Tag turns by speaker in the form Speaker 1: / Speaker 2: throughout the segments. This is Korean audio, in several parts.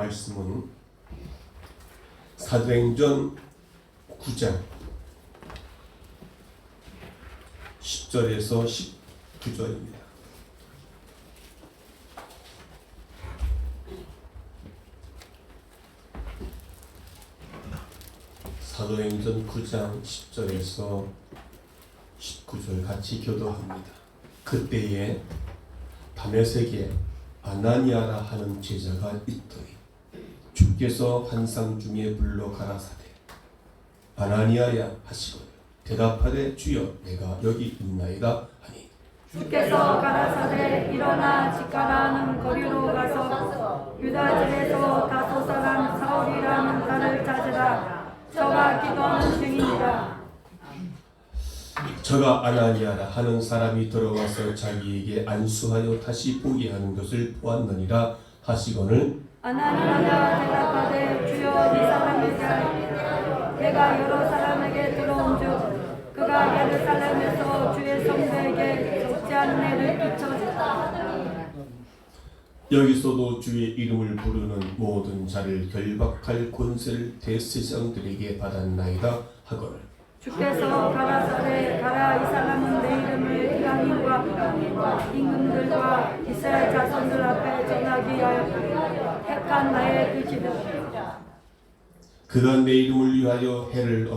Speaker 1: 말씀은 사도행전 9장 10절에서 19절입니다. 사도행전 9장 10절에서 19절 같이 교도합니다. 그때에 다메섹에 아나니아라 하는 제자가 있더니 주께서 환상 중에 불러 가라사대 아나니아야 하시거늘 대답하되 주여 내가 여기 있나이다 하니
Speaker 2: 주께서 가라사대 일어나 직가라는 거리로 가서 유다집에서 다소 사람 사울이라는 자를 찾으라. 저가 기도하는 중이니라.
Speaker 1: 저가 아나니아라 하는 사람이 들어와서 자기에게 안수하여 다시 보게 하는 것을 보았느니라 하시거늘
Speaker 2: 아나니아가 대답하되 주여 이 사람의 내가 여러 사람에게 들어온즉 그가 예루살렘에서 주의 성도에게 적지 않은 해를 끼쳤다.
Speaker 1: 여기서도 주의 이름을 부르는 모든 자를 결박할 권세를 대제사장들에게 받았나이다 하거늘
Speaker 2: 주께서 가라사대 가라 이 사람은 내 이름을 이방인과 임금들과 이스라엘 자손들 앞에 전하기 위하여 택한 나의 그지다.
Speaker 1: 그가 내 이름을 위하여 해를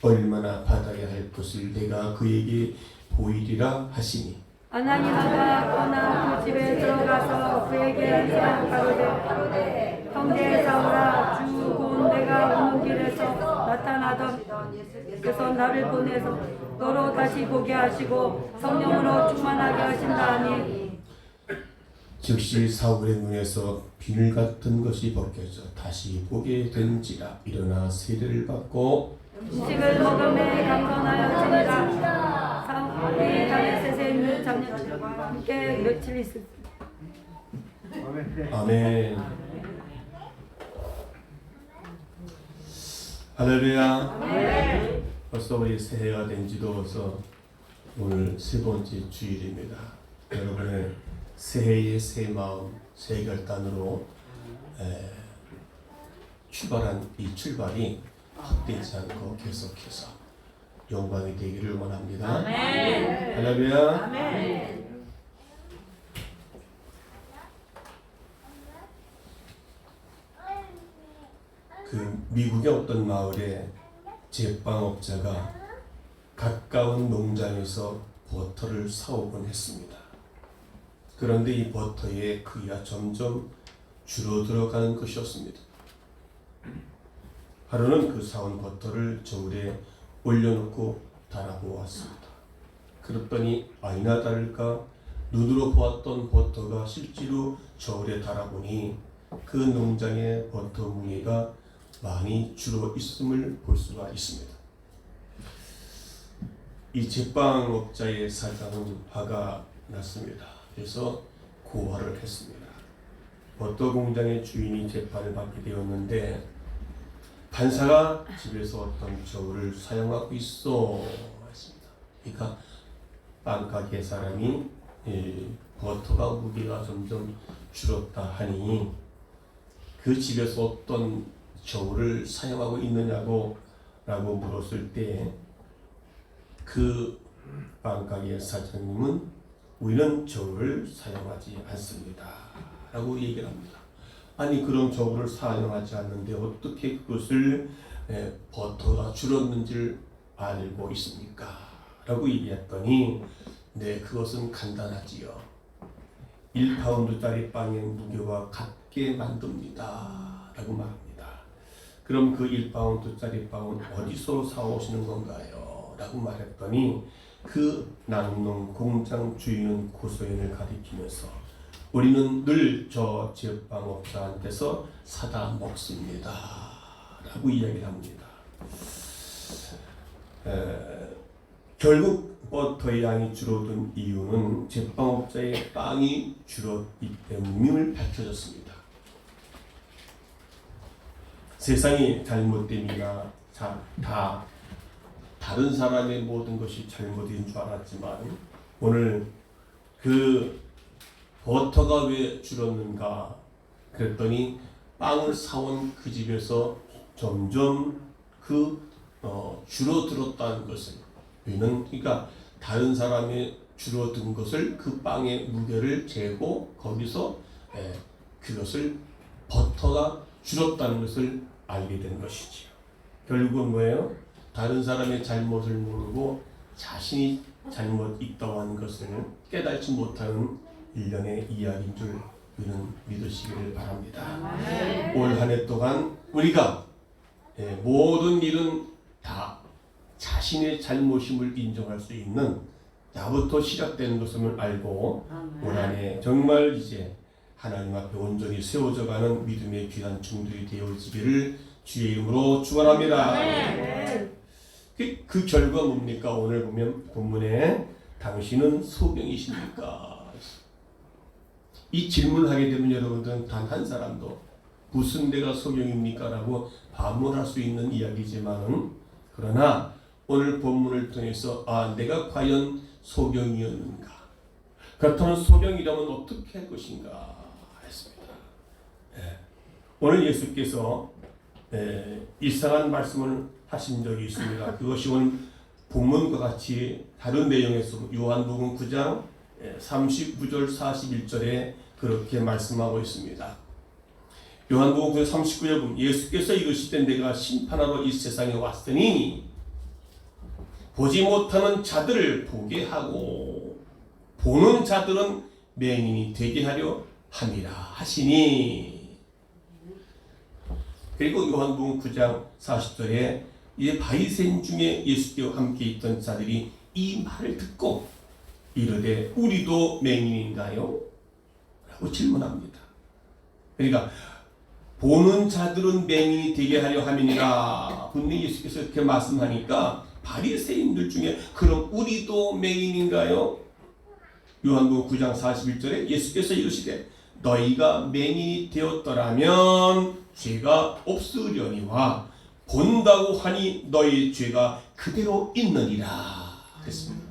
Speaker 1: 얼마나 받아야 할 것을 내가 그에게 보이리라 하시니
Speaker 2: 아나니아가 떠나 그 집에 들어가서 그에게 가로되 형제 사울아 주 곧 내가 오는 길에서 나타나던 그래서 나를 보내서 너로 다시 보게 하시고 성령으로 충만하게 하신다 하니
Speaker 1: 즉시 사울의 눈에서 비늘 같은 것이 벗겨져 다시 보게 된지라 일어나 세례를 받고
Speaker 2: 음식을 먹음에 강건하여지니라. 사울이 다메섹에 있는 장녀들과 함께 며칠 있었다.
Speaker 1: 아멘. 할렐루야. 벌써 우리 새해가 된 지도 벌써 오늘 세 번째 주일입니다. 여러분의 새해의 새 마음, 새 결단으로 출발한 이 출발이 헛되지 않고 계속해서 영광이 되기를 원합니다.
Speaker 2: 아멘.
Speaker 1: 할렐루야.
Speaker 2: 아멘.
Speaker 1: 그 미국의 어떤 마을에 제빵업자가 가까운 농장에서 버터를 사오곤 했습니다. 그런데 이 버터의 크기가 점점 줄어들어가는 것이었습니다. 하루는 그 사온 버터를 저울에 올려놓고 달아보았습니다. 그랬더니 아니나 다를까 눈으로 보았던 버터가 실제로 저울에 달아보니 그 농장의 버터 무게가 많이 줄어 있음을 볼 수가 있습니다. 이 제빵업자의 사장은 화가 났습니다. 그래서 고발을 했습니다. 버터 공장의 주인이 재판을 받게 되었는데 판사가 집에서 어떤 저울을 사용하고 있어 했습니다. 그러니까 빵가게 사람이 버터가 무게가 점점 줄었다 하니 그 집에서 어떤 저울을 사용하고 있느냐고 라고 물었을 때 그 빵가게 사장님은 우리는 저울을 사용하지 않습니다 라고 얘기를 합니다. 아니 그런 저울을 사용하지 않는데 어떻게 그것을 버터가 줄었는지를 알고 있습니까? 라고 얘기했더니 네 그것은 간단하지요. 1파운드짜리 빵의 무게와 같게 만듭니다 라고 말합니다. 그럼 그 1파운드짜리 빵은 어디서 사오시는 건가요? 라고 말했더니 그 낙농 공장 주인은 고소인을 가리키면서 우리는 늘 저 제빵업자한테서 사다 먹습니다 라고 이야기를 합니다. 결국 버터의 양이 줄어든 이유는 제빵업자의 빵이 줄었기 때문임을 밝혀졌습니다. 세상이 잘못됨이나 다 다른 사람의 모든 것이 잘못인 줄 알았지만 오늘 그 버터가 왜 줄었는가 그랬더니 빵을 사온 그 집에서 점점 줄어들었다는 것을, 이는 그러니까 다른 사람이 줄어든 것을 그 빵의 무게를 재고 거기서 그것을 버터가 줄었다는 것을 알게 된 것이지요. 결국은 뭐예요? 다른 사람의 잘못을 모르고 자신이 잘못 있다고 하는 것을 깨닫지 못하는 일련의 이야기인 줄 우리는 믿으시기를 바랍니다. 올 한 해 동안 우리가 모든 일은 다 자신의 잘못임을 인정할 수 있는 나부터 시작되는 것임을 알고 올 한 해 정말 이제 하나님 앞에 온전히 세워져가는 믿음의 귀한 중들이 되어지기를 주의 이름으로 축원합니다. 그 결과 뭡니까? 오늘 보면 본문에 당신은 소경이십니까? 이 질문을 하게 되면 여러분들은 단 한 사람도 무슨 내가 소경입니까? 라고 반문할 수 있는 이야기지만은, 그러나 오늘 본문을 통해서 내가 과연 소경이었는가? 그렇다면 소경이라면 어떻게 할 것인가? 했습니다. 오늘 예수께서 이상한 말씀을 하신 적이 있습니다. 그것이 오늘 본문과 같이 다른 내용에서 요한복음 9장 39절 41절에 그렇게 말씀하고 있습니다. 요한복음 9장 39절 보면 예수께서 이르시되 내가 심판하러 이 세상에 왔으니 보지 못하는 자들을 보게 하고 보는 자들은 맹인이 되게 하려 함이라 하시니. 그리고 요한복음 9장 40절에 이 바리새인 중에 예수께와 함께 있던 자들이 이 말을 듣고 이르되 우리도 맹인인가요? 라고 질문합니다. 그러니까 보는 자들은 맹인이 되게 하려 함이니라 분명히 예수께서 이렇게 말씀하니까 바리새인들 중에 그럼 우리도 맹인인가요? 요한복음 9장 41절에 예수께서 이르시되 너희가 맹인이 되었더라면 죄가 없으려니와 본다고 하니 너희 죄가 그대로 있느니라 그랬습니다.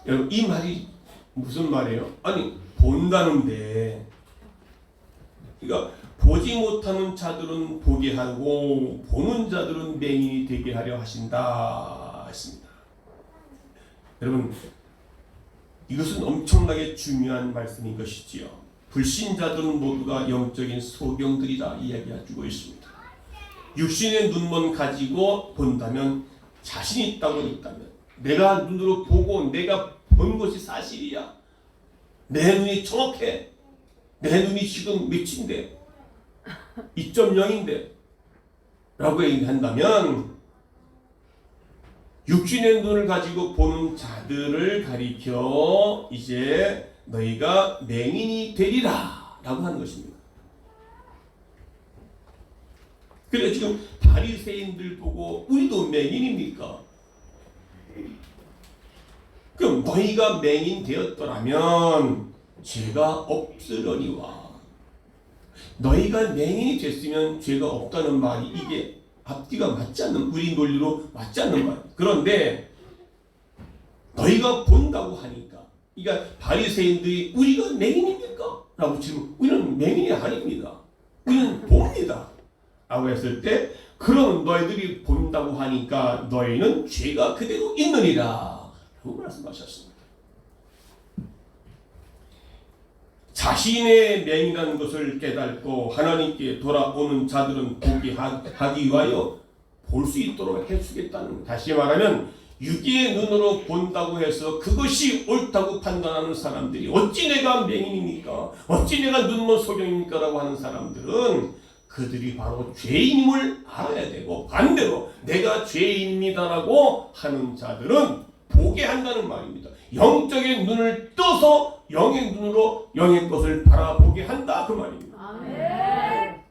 Speaker 1: 여러분 이 말이 무슨 말이에요? 아니 본다는데, 그러니까 보지 못하는 자들은 보게 하고 보는 자들은 맹인이 되게 하려 하신다 했습니다. 여러분 이것은 엄청나게 중요한 말씀인 것이지요. 불신자들은 모두가 영적인 소경들이라 이야기해주고 있습니다. 육신의 눈만 가지고 본다면 자신이 있다면 내가 눈으로 보고 내가 본 것이 사실이야. 내 눈이 정확해. 내 눈이 지금 몇인데 2.0인데 라고 얘기한다면 육신의 눈을 가지고 보는 자들을 가리켜 이제 너희가 맹인이 되리라 라고 하는 것입니다. 그래 지금 바리새인들 보고 우리도 맹인입니까? 그럼 너희가 맹인 되었더라면 죄가 없으려니와. 너희가 맹인이 됐으면 죄가 없다는 말이 이게 앞뒤가 맞지 않는, 우리 논리로 맞지 않는 말. 그런데 너희가 본다고 하니까, 그러니까 바리새인들이 우리가 맹인입니까? 라고 질문. 우리는 맹인이 아닙니다. 우리는 봅니다. 라고 했을 때 그럼 너희들이 본다고 하니까 너희는 죄가 그대로 있느니라 라고 말씀하셨습니다. 자신의 맹인한 것을 깨닫고 하나님께 돌아오는 자들은 보게 하기 위하여 볼 수 있도록 해주겠다는 것. 다시 말하면 육의 눈으로 본다고 해서 그것이 옳다고 판단하는 사람들이 어찌 내가 맹인입니까? 어찌 내가 눈먼 소경입니까? 라고 하는 사람들은 그들이 바로 죄인임을 알아야 되고, 반대로 내가 죄인입니다라고 하는 자들은 보게 한다는 말입니다. 영적인 눈을 떠서 영의 눈으로 영의 것을 바라보게 한다 그 말입니다. 아멘.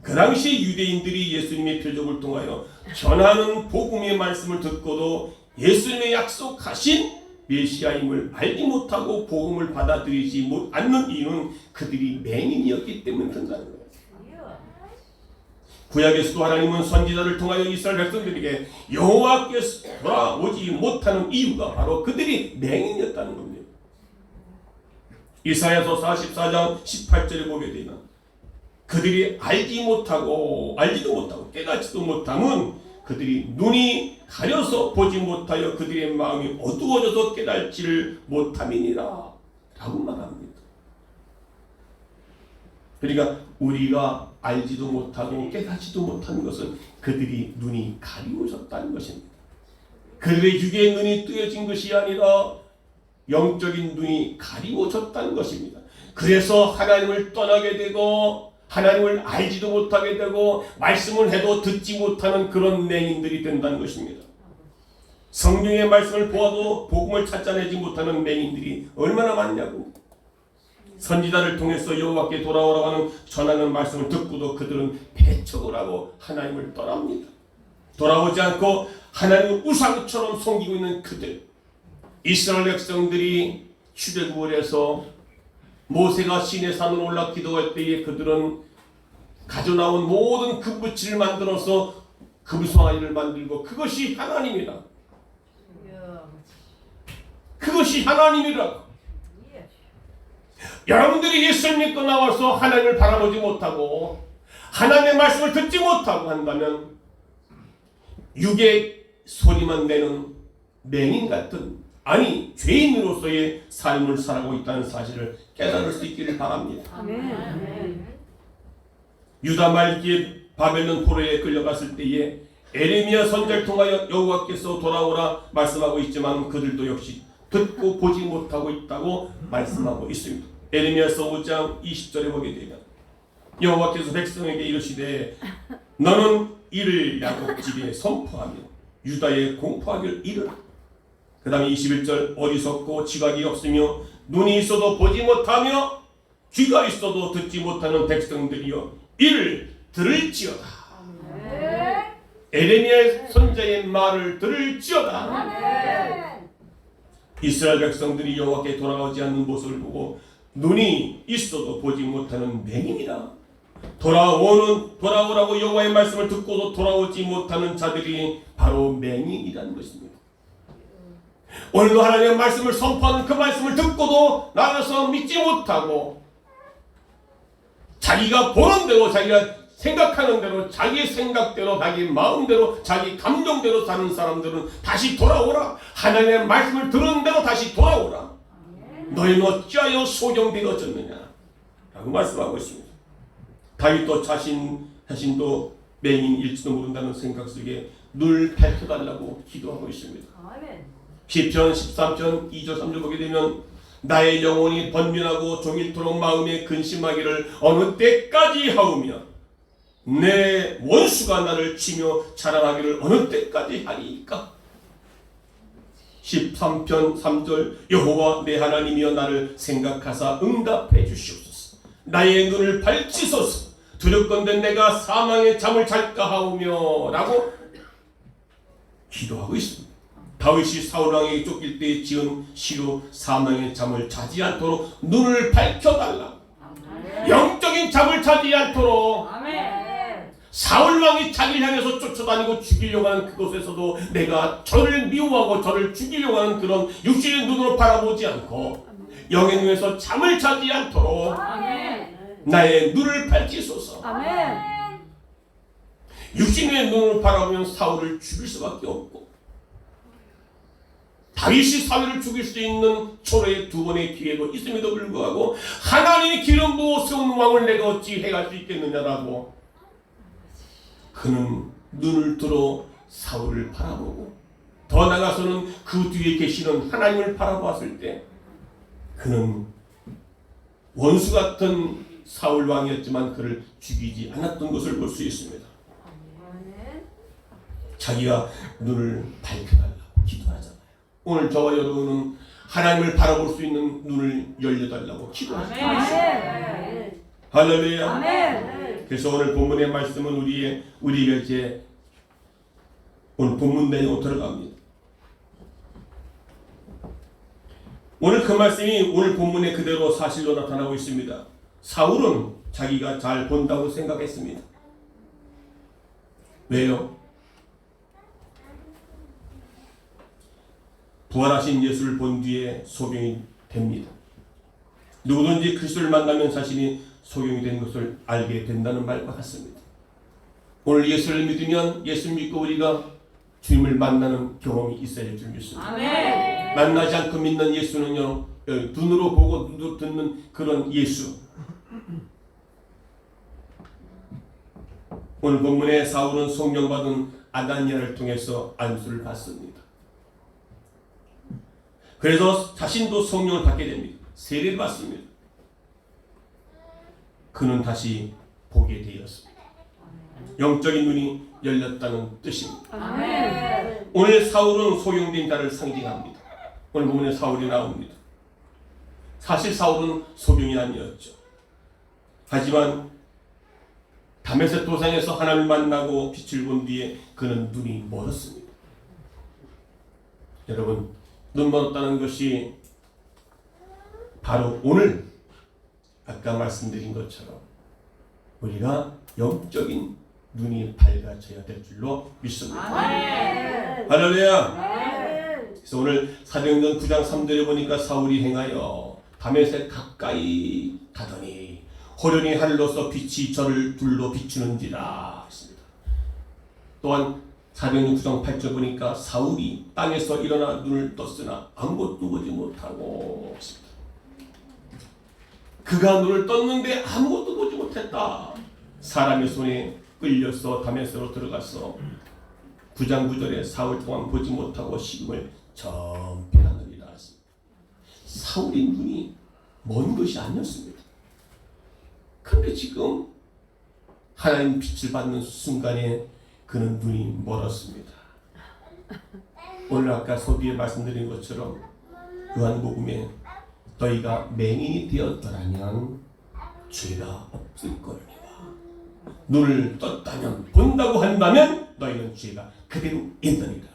Speaker 1: 그 당시 유대인들이 예수님의 표적을 통하여 전하는 복음의 말씀을 듣고도 예수님의 약속하신 메시아임을 알지 못하고 복음을 받아들이지 않는 이유는 그들이 맹인이었기 때문에 그런다는 거예요. 구약에서도 하나님은 선지자를 통하여 이스라엘 백성들에게 여호와께서 돌아오지 못하는 이유가 바로 그들이 맹인이었다는 겁니다. 이사야서 44장 18절에 보게 되면 그들이 알지도 못하고 깨닫지도 못함은 그들이 눈이 가려서 보지 못하여 그들의 마음이 어두워져서 깨닫지를 못함이니라 라고 말합니다. 그러니까 우리가 알지도 못하고 깨닫지도 못하는 것은 그들이 눈이 가리워졌다는 것입니다. 그들의 육의 눈이 뜨여진 것이 아니라 영적인 눈이 가리워졌다는 것입니다. 그래서 하나님을 떠나게 되고 하나님을 알지도 못하게 되고 말씀을 해도 듣지 못하는 그런 맹인들이 된다는 것입니다. 성경의 말씀을 보아도 복음을 찾아내지 못하는 맹인들이 얼마나 많냐고. 선지자를 통해서 여호와께 돌아오라고 하는 전하는 말씀을 듣고도 그들은 배척을 하고 하나님을 떠납니다. 돌아오지 않고 하나님을 우상처럼 섬기고 있는 그들, 이스라엘 백성들이 출애굽을 해서 모세가 시내 산으로 올라 기도할 때에 그들은 가져나온 모든 금붙이를 만들어서 금송아지를 만들고 그것이 하나님이라. 그것이 하나님이라고. 여러분들이 예수를 믿고 나와서 하나님을 바라보지 못하고 하나님의 말씀을 듣지 못하고 한다면 육의 소리만 내는 맹인 같은, 아니 죄인으로서의 삶을 살아가고 있다는 사실을 깨달을 수 있기를 바랍니다.
Speaker 2: 아멘.
Speaker 1: 유다 말기에 바벨론 포로에 끌려갔을 때에 에레미야 선지자를 통하여 여호와께서 돌아오라 말씀하고 있지만 그들도 역시 듣고 보지 못하고 있다고 말씀하고 있습니다. 에레미야서 5장 20절에 보게 되면 여호와께서 백성에게 이르시되 너는 이를 야곱 집에 선포하며 유다에 공포하기를 이르라. 그 다음에 21절 어리석고 지각이 없으며 눈이 있어도 보지 못하며 귀가 있어도 듣지 못하는 백성들이여 이를 들을지어다. 에레미야 선지자의 말을 들을지어다. 이스라엘 백성들이 여호와께 돌아오지 않는 모습을 보고 눈이 있어도 보지 못하는 맹인이라. 돌아오라고 여호와의 말씀을 듣고도 돌아오지 못하는 자들이 바로 맹인이라는 것입니다. 오늘도 하나님의 말씀을 선포하는 그 말씀을 듣고도 나가서 믿지 못하고 자기가 보는 대로, 자기가 생각하는 대로, 자기 생각대로, 자기 마음대로, 자기 감정대로 사는 사람들은 다시 돌아오라. 하나님의 말씀을 들은 대로 다시 돌아오라. 너희는 어찌하여 소경되어졌느냐 라고 말씀하고 있습니다. 다윗도 자신도 맹인일지도 모른다는 생각 속에 눈을 밝혀달라고 기도하고 있습니다. 시편 13편 2절 3절 보게 되면 나의 영혼이 번민하고 종일토록 마음에 근심하기를 어느 때까지 하오며 내 원수가 나를 치며 자랑하기를 어느 때까지 하리이까. 13편 3절 여호와 내 하나님이여 나를 생각하사 응답해 주시옵소서. 나의 눈을 밝히소서. 두렵건대 내가 사망의 잠을 잘까 하오며 라고 기도하고 있습니다. 다윗이 사울왕에게 쫓길 때 지은 시로 사망의 잠을 자지 않도록 눈을 밝혀달라. 영적인 잠을 자지 않도록. 사울왕이 자기를 향해서 쫓아다니고 죽이려고 하는 그곳에서도 내가 저를 미워하고 저를 죽이려고 하는 그런 육신의 눈으로 바라보지 않고 영의 눈에서 잠을 자지 않도록 나의 눈을 밝히소서. 육신의 눈으로 바라보면 사울을 죽일 수밖에 없고 다윗이 사울을 죽일 수 있는 초로의 두 번의 기회도 있음에도 불구하고 하나님이 기름 부어 세운 왕을 내가 어찌 해갈 수 있겠느냐라고 그는 눈을 들어 사울을 바라보고 더 나아가서는 그 뒤에 계시는 하나님을 바라보았을 때 그는 원수 같은 사울 왕이었지만 그를 죽이지 않았던 것을 볼 수 있습니다. 자기가 눈을 밝혀달라고 기도하잖아요. 오늘 저와 여러분은 하나님을 바라볼 수 있는 눈을 열려달라고 기도하잖아요. 할렐루야. 그래서 오늘 본문의 말씀은 우리에게 이제 오늘 본문 내용으로 들어갑니다. 오늘 그 말씀이 오늘 본문에 그대로 사실로 나타나고 있습니다. 사울은 자기가 잘 본다고 생각했습니다. 왜요? 부활하신 예수를 본 뒤에 소경이 됩니다. 누구든지 그리스도를 만나면 자신이 소경이 된 것을 알게 된다는 말과 같습니다. 오늘 예수를 믿으면 예수 믿고 우리가 주님을 만나는 경험이 있어야 할 줄 믿습니다.
Speaker 2: 아멘.
Speaker 1: 만나지 않고 믿는 예수는요, 눈으로 보고 눈으로 듣는 그런 예수. 오늘 본문에 사울은 성령받은 아나니아를 통해서 안수를 받습니다. 그래서 자신도 성령을 받게 됩니다. 세례를 받습니다. 그는 다시 보게 되었습니다. 영적인 눈이 열렸다는 뜻입니다.
Speaker 2: 아멘.
Speaker 1: 오늘 사울은 소경된 자를 상징합니다. 오늘 본문에 사울이 나옵니다. 사실 사울은 소경이 아니었죠. 하지만 다메섹 도상에서 하나님을 만나고 빛을 본 뒤에 그는 눈이 멀었습니다. 여러분, 눈 멀었다는 것이 바로 오늘 아까 말씀드린 것처럼 우리가 영적인 눈이 밝아져야 될 줄로 믿습니다.
Speaker 2: 아멘.
Speaker 1: 할렐루야. 그래서 오늘 사도행전 9장 3절에 보니까 사울이 행하여 다메섹 가까이 가더니 호련히 하늘로서 빛이 저를 둘러 비추는지라 했습니다. 또한 사도행전 9장 8절 보니까 사울이 땅에서 일어나 눈을 떴으나 아무것도 보지 못하고 했습니다. 그가 눈을 떴는데 아무것도 보지 못했다. 사람의 손에 끌려서 다메섹으로 들어가서 9장 9절에 사흘 동안 보지 못하고 식음을 전폐하느니라 했습니다. 사울의 눈이 먼 것이 아니었습니다. 그런데 지금 하나님 빛을 받는 순간에 그는 눈이 멀었습니다. 오늘 아까 서두에 말씀드린 것처럼 요한복음에 너희가 맹인이 되었더라면 죄가 없을 거니와 눈을 떴다면 본다고 한다면 너희는 죄가 그대로 있느니라.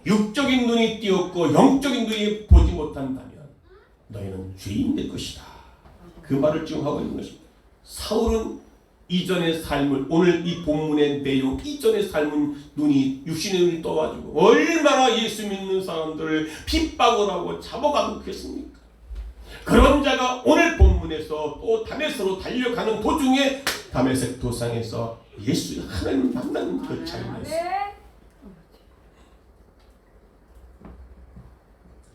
Speaker 1: 육적인 눈이 띄었고 영적인 눈이 보지 못한다면 너희는 죄인 될 것이다. 그 말을 지금 하고 있는 것입니다. 사울은 이전의 삶을, 오늘 이 본문의 내용, 이전의 삶은 눈이 육신의 눈이 떠가지고 얼마나 예수 믿는 사람들을 핍박을 하고 잡아가고 그랬습니까? 그런 자가 오늘 본문에서 또 다메섹으로 달려가는 도중에 다메섹 도상에서 예수 하나님을 만나는 그 자리였습니다.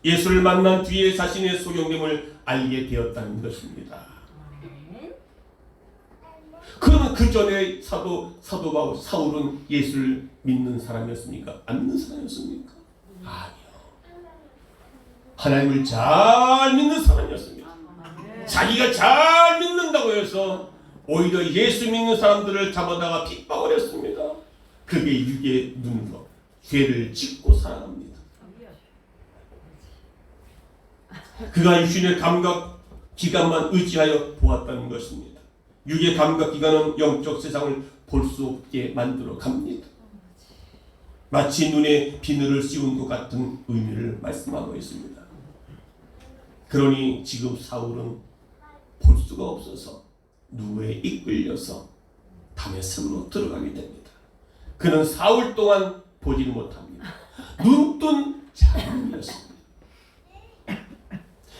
Speaker 1: 예수를 만난 뒤에 자신의 소경됨을 알게 되었다는 것입니다. 그러면 그 전에 사도 바울 사울은 예수를 믿는 사람이었습니까? 안 믿는 사람이었습니까? 아니요. 하나님을 잘 믿는 사람이었습니다. 자기가 잘 믿는다고 해서 오히려 예수 믿는 사람들을 잡아다가 핍박을 했습니다. 그게 육의 눈으로 죄를 짓고 살아갑니다. 그가 육신의 감각 기관만 의지하여 보았다는 것입니다. 육의 감각 기관은 영적 세상을 볼 수 없게 만들어 갑니다. 마치 눈에 비늘을 씌운 것 같은 의미를 말씀하고 있습니다. 그러니 지금 사울은 볼 수가 없어서 누구에 이끌려서 다메섹으로 들어가게 됩니다. 그는 사흘 동안 보지를 못합니다. 눈뜬 자연이었습니다.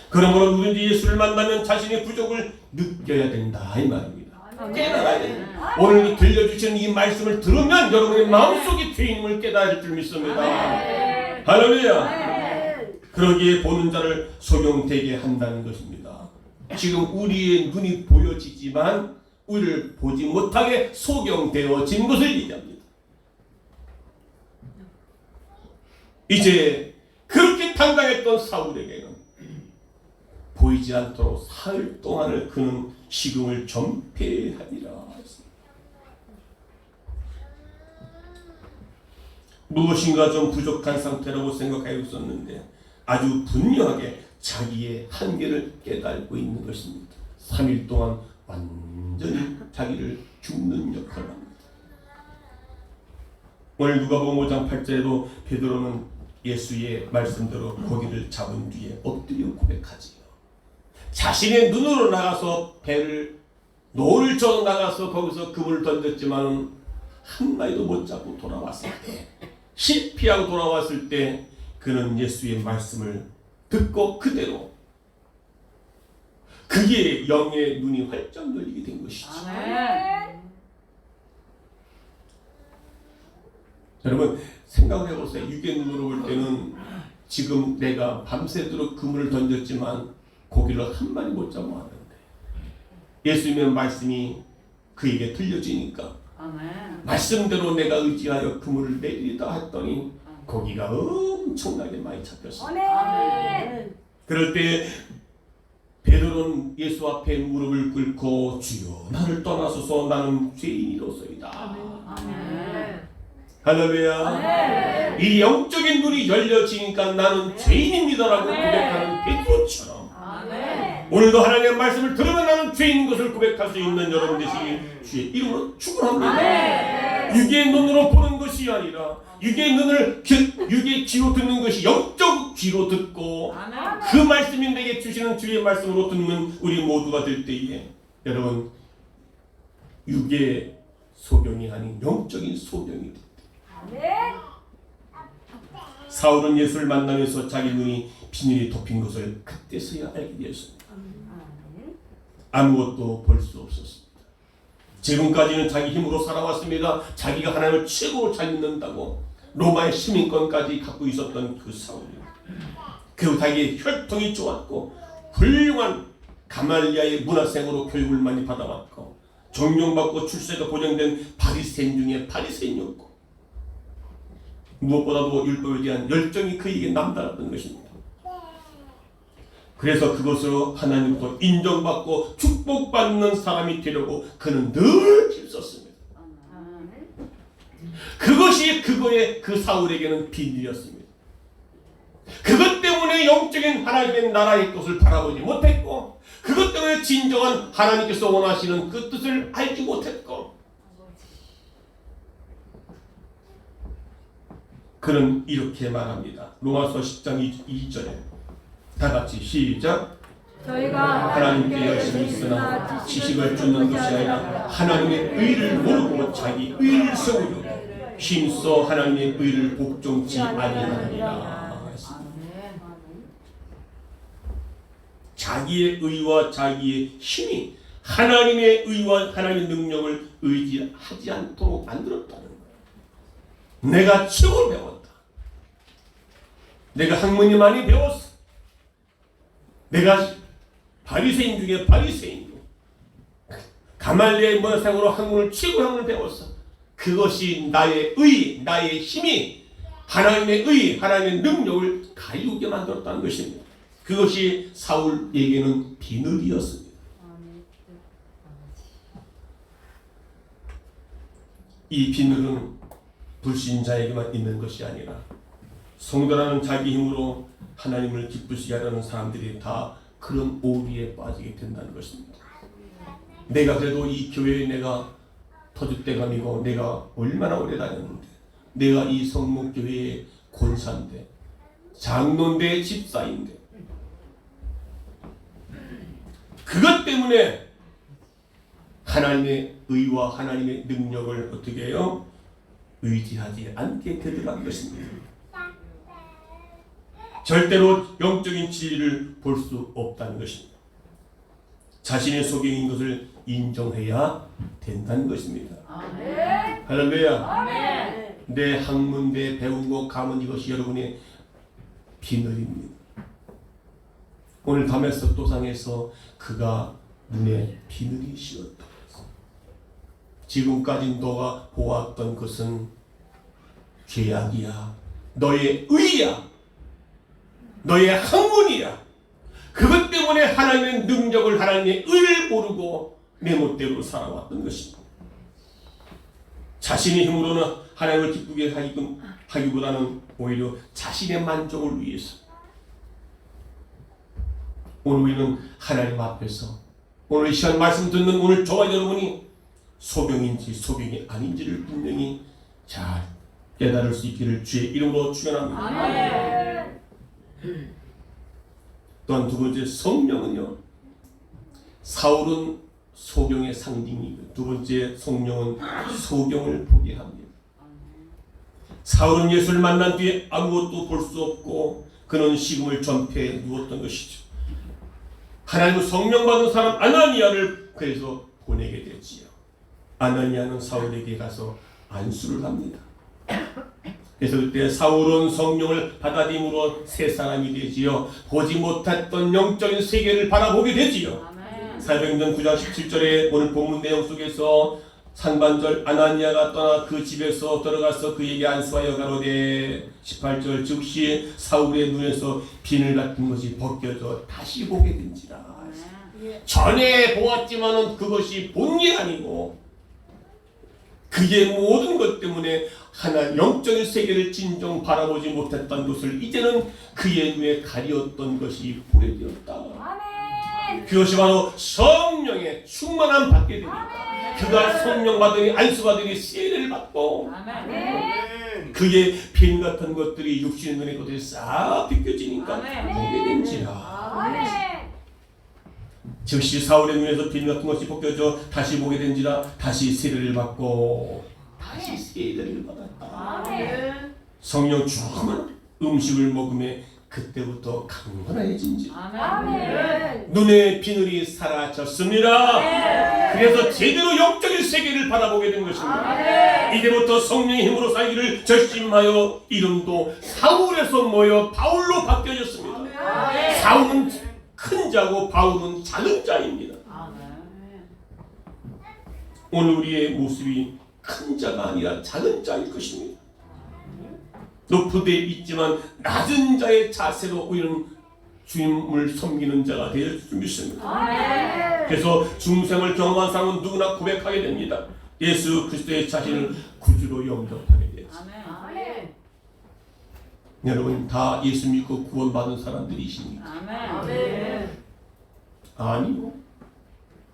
Speaker 1: 그러므로 누구든지 예수를 만나면 자신의 부족을 느껴야 된다 이 말입니다. 깨달아야 됩니다. 오늘 들려주시는 이 말씀을 들으면 여러분의 마음속에 죄인임을 깨달을 줄 믿습니다. 할렐루야. 그러기에 보는 자를 소경되게 한다는 것입니다. 지금 우리의 눈이 보여지지만 우리를 보지 못하게 소경되어진 것을 얘기합니다. 이제 그렇게 당당했던 사울에게는 보이지 않도록 사흘 동안을 그는 식음을 전폐하니라. 무엇인가 좀 부족한 상태라고 생각하고 있었는데 아주 분명하게 자기의 한계를 깨달고 있는 것입니다. 3일 동안 완전히 자기를 죽는 역할을 합니다. 오늘 누가복음 5장 8절에도 베드로는 예수의 말씀대로 고기를 잡은 뒤에 엎드려 고백하지요. 자신의 눈으로 나가서 배를 노를 쳐 나가서 거기서 그물을 던졌지만 한 마리도 못 잡고 돌아왔을 때, 실패하고 돌아왔을 때 그는 예수의 말씀을 듣고 그대로 그게 영의 눈이 활짝 열리게 된 것이죠. 여러분 생각을 해보세요. 육의 눈으로 볼 때는 지금 내가 밤새도록 그물을 던졌지만 고기를 한 마리 못 잡아왔는데 예수님의 말씀이 그에게 들려지니까 말씀대로 내가 의지하여 그물을 내리다 했더니 고기가 엄청나게 많이 잡혔습니다. 그럴 때 베드로는 예수 앞에 무릎을 꿇고 주여 나를 떠나소서 나는 죄인이로소이다. 할렐루야. 이 영적인 눈이 열려지니까 나는 죄인입니다라고 고백하는 베드로처럼 오늘도 하나님의 말씀을 들으면 나는 죄인인 것을 고백할 수 있는 여러분 되시기 주의 이름으로 축원합니다. 육의 눈으로 보는 것이 아니라 육의 귀로 듣는 것이 영적 귀로 듣고 그 말씀이 내게 주시는 주의 말씀으로 듣는 우리 모두가 될 때에 여러분 육의 소경이 아닌 영적인 소경이 될 때 사울은 예수를 만나면서 자기 눈이 비늘이 덮인 것을 그때서야 알게 되었습니다. 아무것도 볼 수 없었습니다. 지금까지는 자기 힘으로 살아왔습니다. 자기가 하나님을 최고로 잘 믿는다고 로마의 시민권까지 갖고 있었던 그 사울이 그 자기의 혈통이 좋았고 훌륭한 가말리아의 문화생으로 교육을 많이 받아왔고 존경받고 출세가 보장된 바리새인 중에 바리새인이었고 무엇보다도 율법에 대한 열정이 그에게 남달랐던 것입니다. 그래서 그것으로 하나님부터 인정받고 축복받는 사람이 되려고 그는 늘 힘썼습니다. 그것이 그 사울에게는 비밀이었습니다. 그것 때문에 영적인 하나님의 나라의 것을 바라보지 못했고 그것 때문에 진정한 하나님께서 원하시는 그 뜻을 알지 못했고 그는 이렇게 말합니다. 로마서 10장 2절에 다 같이 시작.
Speaker 2: 저희가
Speaker 1: 하나님께 열심히 있으나 지식을 쫓는 것이 아니라 하나님의 의를 모르고 자기 의를 세우려 힘써 하나님의 의를 복종치 아니하느니라. 자기의 의와 자기의 힘이 하나님의 의와 하나님의 능력을 의지하지 않도록 만들었다는 거예요. 내가 책을 배웠다. 내가 학문이 많이 배웠어. 내가 바리새인 중에 바리새인이고 가말리아의 문화생으로 학문을 최고 학문을 배웠어. 그것이 나의 의, 나의 힘이 하나님의 의, 하나님의 능력을 가리우게 만들었다는 것입니다. 그것이 사울에게는 비늘이었습니다. 이 비늘은 불신자에게만 있는 것이 아니라 성도라는 자기 힘으로 하나님을 기쁘시게 하려는 사람들이 다 그런 오류에 빠지게 된다는 것입니다. 내가 그래도 이 교회에 내가 터줏대감이고 내가 얼마나 오래 다녔는데 내가 이 성목교회의 권사인데 장로인데 집사인데 그것 때문에 하나님의 의와 하나님의 능력을 어떻게 해요? 의지하지 않게 되더라는 것입니다. 절대로 영적인 진리를 볼 수 없다는 것입니다. 자신의 소경인 것을 인정해야 된다는 것입니다. 아멘. 할렐루야. 아멘. 내 학문, 내 배운 것, 감은 이것이 여러분의 비늘입니다. 오늘 담에서 도상에서 그가 눈에 비늘이 씌었다. 지금까지 너가 보았던 것은 죄악이야. 너의 의야. 너의 학문이야. 그것 때문에 하나님의 능력을 하나님의 의를 모르고 내 멋대로 살아왔던 것입니다. 자신의 힘으로는 하나님을 기쁘게 하기보다는 오히려 자신의 만족을 위해서 오늘 우리는 하나님 앞에서 오늘 이 시간 말씀 듣는 오늘 저와 여러분이 소경인지 소경이 아닌지를 분명히 잘 깨달을 수 있기를 주의 이름으로 축원합니다. 또한 두 번째 성령은요. 사울은 소경의 상징이고 두 번째 성령은 소경을 보게 합니다. 사울은 예수를 만난 뒤에 아무것도 볼 수 없고 그는 식음을 전폐해 누웠던 것이죠. 하나님의 성령 받은 사람 아나니아를 그래서 보내게 되지요. 아나니아는 사울에게 가서 안수를 합니다. 그래서 그때 사울은 성령을 받아들임으로 새 사람이 되지요. 보지 못했던 영적인 세계를 바라보게 되지요. 사도행전 9장 17절에 오늘 본문 내용 속에서 상반절 아나니아가 떠나 그 집에서 들어가서 그에게 안수하여 가로되 18절 즉시 사울의 눈에서 비늘 같은 것이 벗겨져 다시 보게 된지라. 전에 보았지만은 그것이 본 게 아니고 그의 모든 것 때문에 하나 영적인 세계를 진정 바라보지 못했던 것을 이제는 그의 눈에 가리었던 것이 보게 되었다. 그것이 바로 성령의 충만함 받게 됩니다. 그가 성령 받으니 안수 받으니 세례를 받고 그의 빈 같은 것들이 육신의 눈에 것들이 싹 비껴지니까 보게 된지라. 즉시 사울의 눈에서 빈 같은 것이 벗겨져 다시 보게 된지라. 다시 세례를 받고 다시 세례를 받았다. 성령 충만한 음식을 먹음에 그때부터 강건해진지라. 눈의 비늘이 사라졌습니다. 그래서 제대로 영적인 세계를 바라보게 된 것입니다. 이제부터 성령의 힘으로 살기를 결심하여 이름도 사울에서 모여 바울로 바뀌어졌습니다. 사울은 큰 자고 바울은 작은 자입니다. 오늘 우리의 모습이 큰 자가 아니라 작은 자일 것입니다. 높은 데 있지만 낮은 자의 자세로 우리는 주님을 섬기는 자가 되어 줄 믿습니다. 그래서 중생을 경험한 사람은 누구나 고백하게 됩니다. 예수 그리스도의 자신을 구주로 영접하게 되죠. 여러분 다 예수 믿고 구원받은 사람들이십니까? 아니요.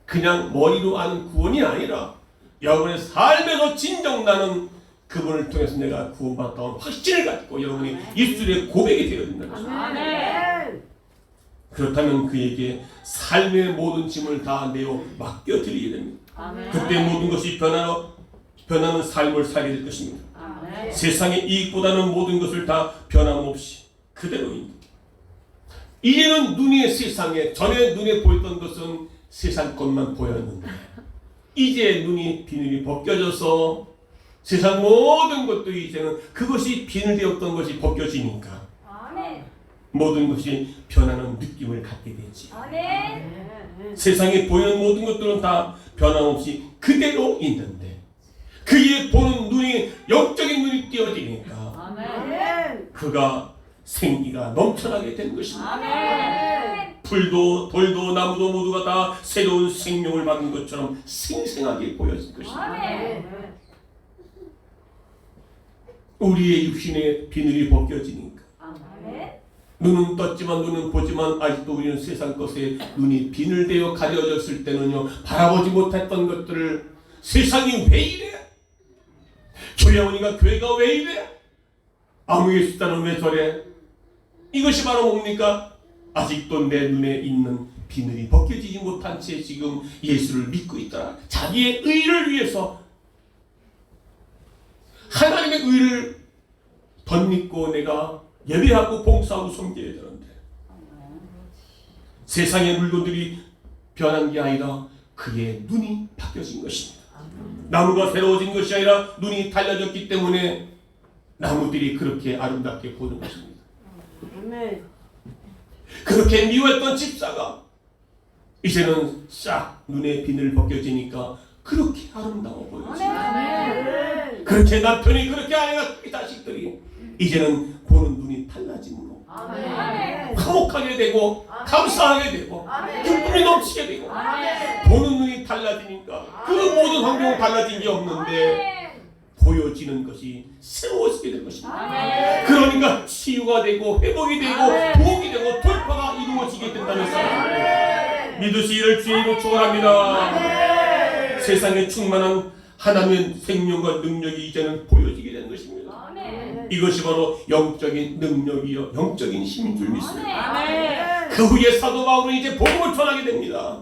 Speaker 1: 그냥 머리로 아는 구원이 아니라 여러분의 삶에서 진정 나는 그분을 통해서 내가 구원받았다는 확신을 갖고 여러분이 입술에 고백이 되어야 된다는 것입니다. 그렇다면 그에게 삶의 모든 짐을 다 내어 맡겨드리게 됩니다. 그때 모든 것이 변하는 삶을 살게 될 것입니다. 세상의 이익보다는 모든 것을 다 변함없이 그대로입니다. 이제는 눈이 세상에 전에 눈에 보였던 것은 세상 것만 보였는데 이제 눈이 비늘이 벗겨져서 세상 모든 것들이 이제는 그것이 비늘되었던 것이 벗겨지니까 모든 것이 변하는 느낌을 갖게 되지. 세상에 보이는 모든 것들은 다 변함없이 그대로 있는데 그의 보는 눈이 영적인 눈이 띄어지니까 그가 생기가 넘쳐나게 된 것입니다. 풀도 돌도 나무도 모두가 다 새로운 생명을 받는 것처럼 생생하게 보여질 것입니다. 우리의 육신의 비늘이 벗겨지니까 눈은 떴지만 눈은 보지만 아직도 우리는 세상 것에 눈이 비늘되어 가려졌을 때는요 바라보지 못했던 것들을 세상이 왜 이래? 교회 오니까 교회가 왜 이래? 아무 예수자는 왜 저래? 이것이 바로 뭡니까? 아직도 내 눈에 있는 비늘이 벗겨지지 못한 채 지금 예수를 믿고 있더라. 자기의 의를 위해서 하나님의 의를 덧입고 내가 예배하고 봉사하고 섬겨야 되는데 세상의 물건들이 변한 게 아니라 그의 눈이 바뀌어진 것입니다. 나무가 새로워진 것이 아니라 눈이 달라졌기 때문에 나무들이 그렇게 아름답게 보는 것입니다. 그렇게 미워했던 집사가 이제는 싹 눈에 비늘 벗겨지니까 그렇게 아름다워 보여집니다. 그렇게 남편이 그렇게 아내가 그렇게 자식들이 이제는 보는 눈이 달라짐으로 화목하게 되고 감사하게 되고 기쁨이 넘치게 되고 보는 눈이 달라지니까 그 모든 환경은 달라진 게 없는데 보여지는 것이 새로워지게 될 것입니다. 그러니까 치유가 되고 회복이 되고 부흥이 되고 돌파가 이루어지게 된다면서 믿으시기를 주님으로 축원합니다. 세상에 충만한 하나님의 생명과 능력이 이제는 보여지게 된 것입니다. 이것이 바로 영적인 능력이요 영적인 힘인 줄 믿습니다. 그 후에 사도 바울은 이제 복음을 전하게 됩니다.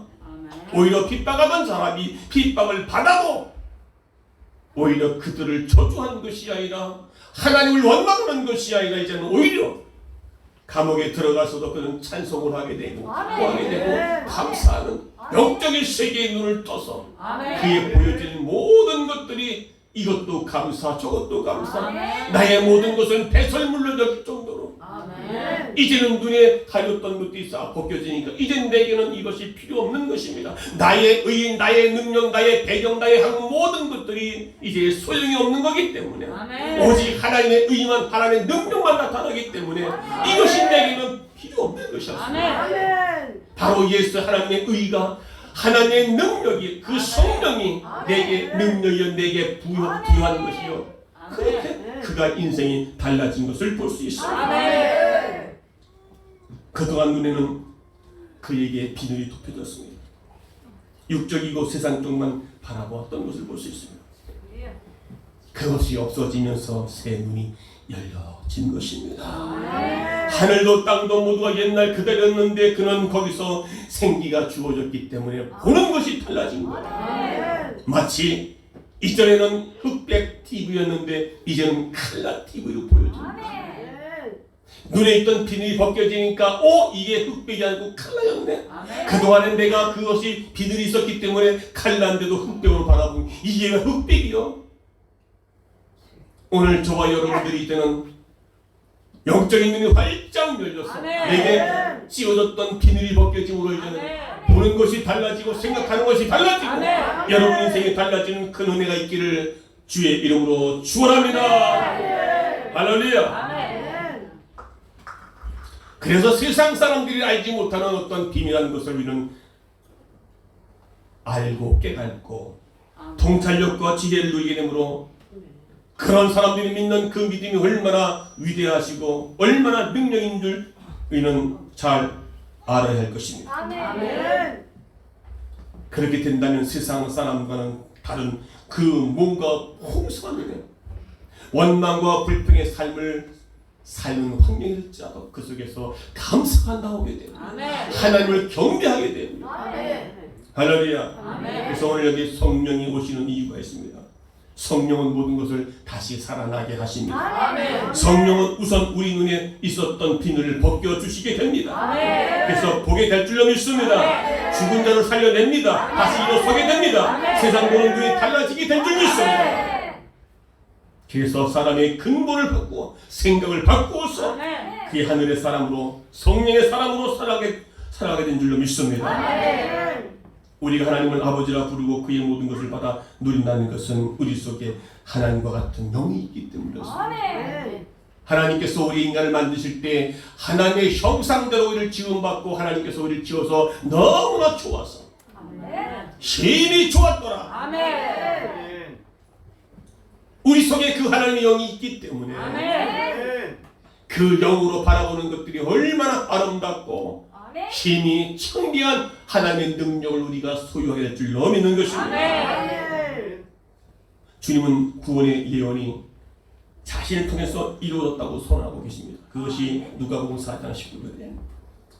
Speaker 1: 오히려 핍박하던 사람이 핍박을 받아도 오히려 그들을 저주하는 것이 아니라 하나님을 원망하는 것이 아니라 이제는 오히려 감옥에 들어가서도 그는 찬송을 하게 되고 기도하게 되고 감사하는 영적인 세계의 눈을 떠서 그의 보여지는 모든 것들이 이것도 감사 저것도 감사 나의 모든 것은 배설물로 여길 정도로 이제는 눈에 가렸던 것들이 싹 벗겨지니까 이젠 내게는 이것이 필요 없는 것입니다. 나의 의, 나의 능력, 나의 배경, 나의 한 모든 것들이 이제 소용이 없는 거기 때문에 오직 하나님의 의만 하나님의 능력만 나타나기 때문에 이것이 내게는 필요 없는 것이었습니다. 바로 예수 하나님의 의가 하나님의 능력이 그 성령이 내게 능력이여 내게 부여한 것이요 그렇게 그가 인생이 달라진 것을 볼 수 있어요. 그동안 눈에는 그에게 비늘이 덮여졌습니다. 육적이고 세상적만 바라보았던 것을 볼 수 있습니다. 그것이 없어지면서 새 눈이 열려진 것입니다. 하늘도 땅도 모두가 옛날 그대로였는데 그는 거기서 생기가 주어졌기 때문에 보는 것이 달라진 거예요. 마치 이전에는 흑백 TV였는데 이제는 칼라 TV로 보여집니다. 눈에 있던 비늘이 벗겨지니까 이게 흑백이 아니고 칼라였네. 그동안에 내가 그것이 비늘이 있었기 때문에 칼라인데도 흑백으로 바라보니 이게 왜 흑백이요? 오늘 저와 여러분들이 이때는 영적인 눈이 활짝 열려서 내게 씌워졌던 비늘이 벗겨짐으로 이제는 보는 것이 달라지고 생각하는 것이 달라지고 여러분 인생이 달라지는 큰 은혜가 있기를 주의 이름으로 축원합니다. 할렐루야. 그래서 세상 사람들이 알지 못하는 어떤 비밀한 것을 우리는 알고 깨닫고 통찰력과 지혜를 누리게 되므로 그런 사람들이 믿는 그 믿음이 얼마나 위대하시고 얼마나 능력인 줄 우리는 잘 알아야 할 것입니다. 그렇게 된다면 세상 사람과는 다른 그 뭔가 홍수한 은혜, 원망과 불평의 삶을 삶은 환경일지라도 그 속에서 감사가 나오게 됩니다. 하나님을 경배하게 됩니다. 할렐루야. 그래서 오늘 여기 성령이 오시는 이유가 있습니다. 성령은 모든 것을 다시 살아나게 하십니다. 성령은 우선 우리 눈에 있었던 비늘을 벗겨주시게 됩니다. 그래서 보게 될 줄로 믿습니다. 죽은 자를 살려냅니다. 다시 일어서게 됩니다. 세상 보는 눈이 달라지게 될 줄 믿습니다. 그래서 사람의 근본을 바꾸어 생각을 바꾸어서 그의 하늘의 사람으로 성령의 사람으로 살아가게 된 줄로 믿습니다. 우리가 하나님을 아버지라 부르고 그의 모든 것을 받아 누린다는 것은 우리 속에 하나님과 같은 영이 있기 때문이었습니다. 하나님께서 우리 인간을 만드실 때 하나님의 형상대로 우리를 지음받고 하나님께서 우리를 지어서 너무나 좋아서 심히 좋았더라. 우리 속에 그 하나님의 영이 있기 때문에 그 영으로 바라보는 것들이 얼마나 아름답고 힘이 청비한 하나님의 능력을 우리가 소유하게 될 줄로 믿는 것입니다. 주님은 구원의 예언이 자신을 통해서 이루어졌다고 선언하고 계십니다. 그것이 누가복음 4장 19절에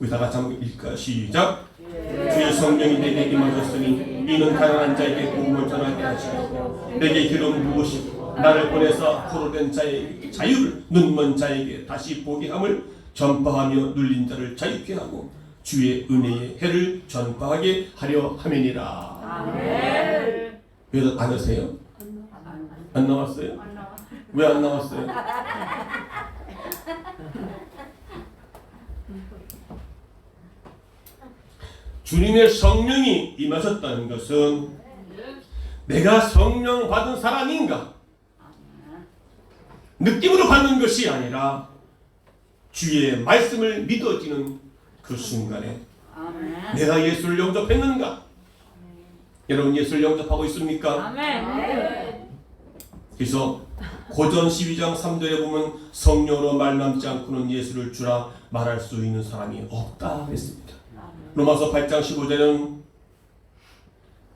Speaker 1: 우리 다 같이 한번 읽을까요? 시작. 주의 성령이 내게 임하셨으니 이는 가난한 자에게 복음을 전하게 하시고 내게 기름 부으시고 나를 보내서 포로된 자에게 자유를 눈먼 자에게 다시 보게 함을 전파하며 눌린 자를 자유케 하고 주의 은혜의 해를 전파하게 하려 함이니라. 왜 안 하세요? 안 나왔어요? 왜 안 나왔어요? 주님의 성령이 임하셨다는 것은 내가 성령 받은 사람인가? 느낌으로 받는 것이 아니라 주의 말씀을 믿어지는 그 순간에 내가 예수를 영접했는가? 여러분 예수를 영접하고 있습니까? 그래서 고전 12장 3절에 보면 성령으로 말남지 않고는 예수를 주라 말할 수 있는 사람이 없다 했습니다. 로마서 8장 15절에는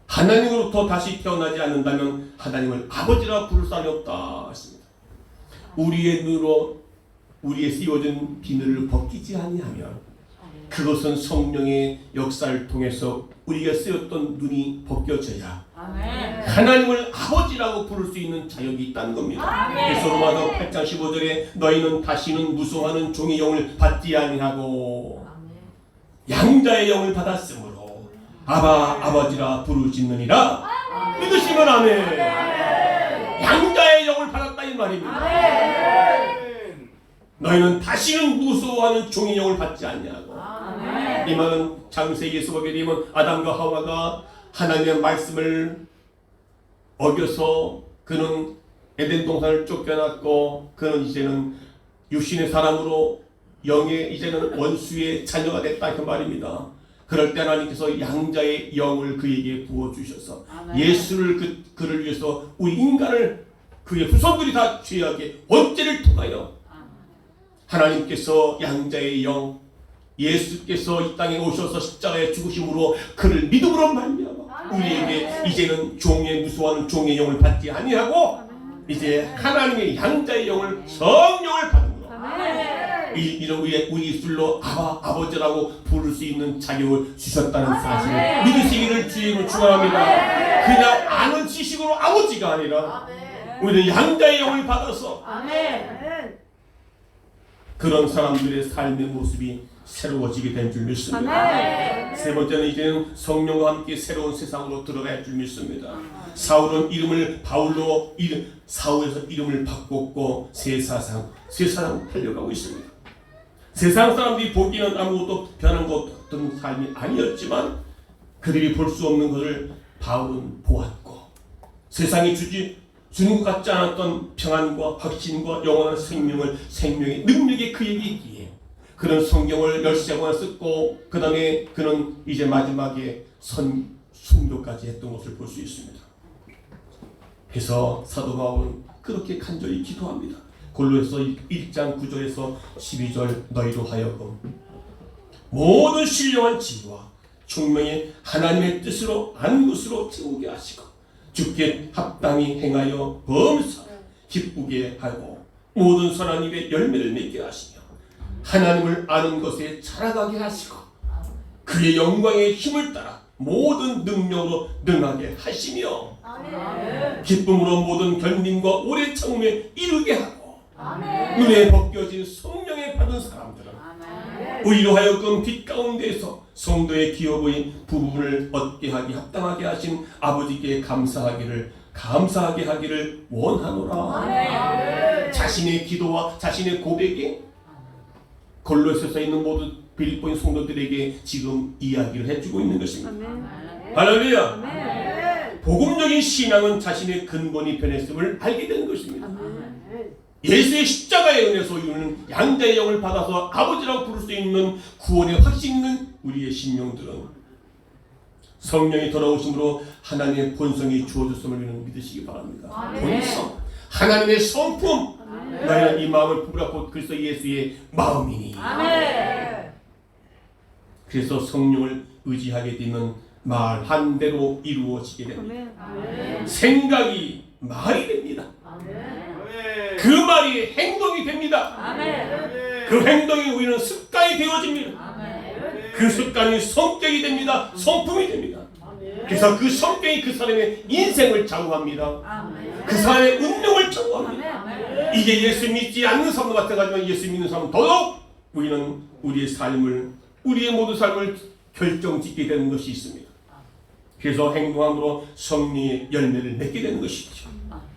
Speaker 1: 하나님으로부터 다시 태어나지 않는다면 하나님을 아버지라 부를 사람이 없다 했습니다. 우리의 눈으로 우리의 씌워진 비늘을 벗기지 아니하면 그것은 성령의 역사를 통해서 우리가 쓰였던 눈이 벗겨져야 하나님을 아버지라고 부를 수 있는 자격이 있다는 겁니다. 그래서 로마서 8장 15절에 너희는 다시는 무소하는 종의 영을 받지 아니하고 양자의 영을 받았으므로 아바 아버지라 부르짖느니라. 믿으시면 아멘. 양자의 영을 받았다 이 말입니다. 너희는 다시는 무소하는 종의 영을 받지 아니하고. 이 말은 창세기에서 보게 되면 아담과 하와가 하나님의 말씀을 어겨서 그는 에덴 동산을 쫓겨났고 그는 이제는 육신의 사람으로 영의 이제는 원수의 자녀가 됐다 그 말입니다. 그럴 때 하나님께서 양자의 영을 그에게 부어주셔서 예수를 그를 위해서 우리 인간을 그의 후손들이 다 죄악의 원죄를 통하여 하나님께서 양자의 영 예수께서 이 땅에 오셔서 십자가에 죽으심으로 그를 믿음으로 말미암아 우리에게 이제는 종의 무소하는 종의 영을 받지 아니하고 이제 하나님의 양자의 영을 성령을 받은 것. 이런 우리 입술로 아버지라고 부를 수 있는 자격을 주셨다는 사실을 믿으시기를 주님을 축원합니다. 그냥 아는 지식으로 아버지가 아니라 우리는 양자의 영을 받아서 그런 사람들의 삶의 모습이 새로워지게 된 줄 믿습니다. 세 번째는 이제는 성령과 함께 새로운 세상으로 들어갈 줄 믿습니다. 사울은 이름을 바울로 사울에서 이름을 바꿨고 새 사람 살려가고 있습니다. 세상 사람들이 보기에는 아무것도 변한 것 같은 삶이 아니었지만 그들이 볼 수 없는 것을 바울은 보았고 세상이 주는 것 같지 않았던 평안과 확신과 영원한 생명의 능력이 그에게 있기에 그런 성경을 10권을 썼고 그 다음에 그는 이제 마지막에 순교까지 했던 것을 볼 수 있습니다. 그래서 사도 바울은 그렇게 간절히 기도합니다. 골로새서 1장 9절에서 12절 너희로 하여금 모든 신령한 지혜와 총명이 하나님의 뜻으로 아는 것으로 채우게 하시고 주께 합당히 행하여 범사 기쁘게 하고 모든 선한 일에 열매를 맺게 하시며 하나님을 아는 것에 자라가게 하시고 그의 영광의 힘을 따라 모든 능력으로 능하게 하시며 기쁨으로 모든 견림과 오래 참음에 이르게 하고 눈에 벗겨진 성령에 받은 사람들은 우리로 하여금 빛 가운데서 성도의 기어 보인 부분을 얻게 하기 합당하게 하신 아버지께 감사하게 하기를 원하노라. 자신의 기도와 자신의 고백에 골로새서에 있는 모든 빌립보인 성도들에게 지금 이야기를 해주고 있는 것입니다. 할렐루야. 복음적인 신앙은 자신의 근본이 변했음을 알게 되는 것입니다. 예수의 십자가의 은혜에서 우리는 양자의 영을 받아서 아버지라고 부를 수 있는 구원의 확신 있는 우리의 심령들은 성령이 돌아오심으로 하나님의 본성이 주어졌음을 우리는 믿으시기 바랍니다. 본성, 하나님의 성품, 너희는 이 마음을 품으라 곧 그리스도 예수의 마음이니. 그래서 성령을 의지하게 되면 말 한 대로 이루어지게 됩니다. 생각이 말이 됩니다. 그 말이 행동이 됩니다. 그 행동이 우리는 습관이 되어집니다. 그 습관이 성격이 됩니다. 성품이 됩니다. 그래서 그 성격이 그 사람의 인생을 좌우합니다. 그 사람의 운명을 좌우합니다. 이게 예수 믿지 않는 사람도 마찬가지지만 예수 믿는 사람은 더더욱 우리는 우리의 모든 삶을 결정짓게 되는 것이 있습니다. 그래서 행동함으로 성령의 열매를 맺게 되는 것이죠.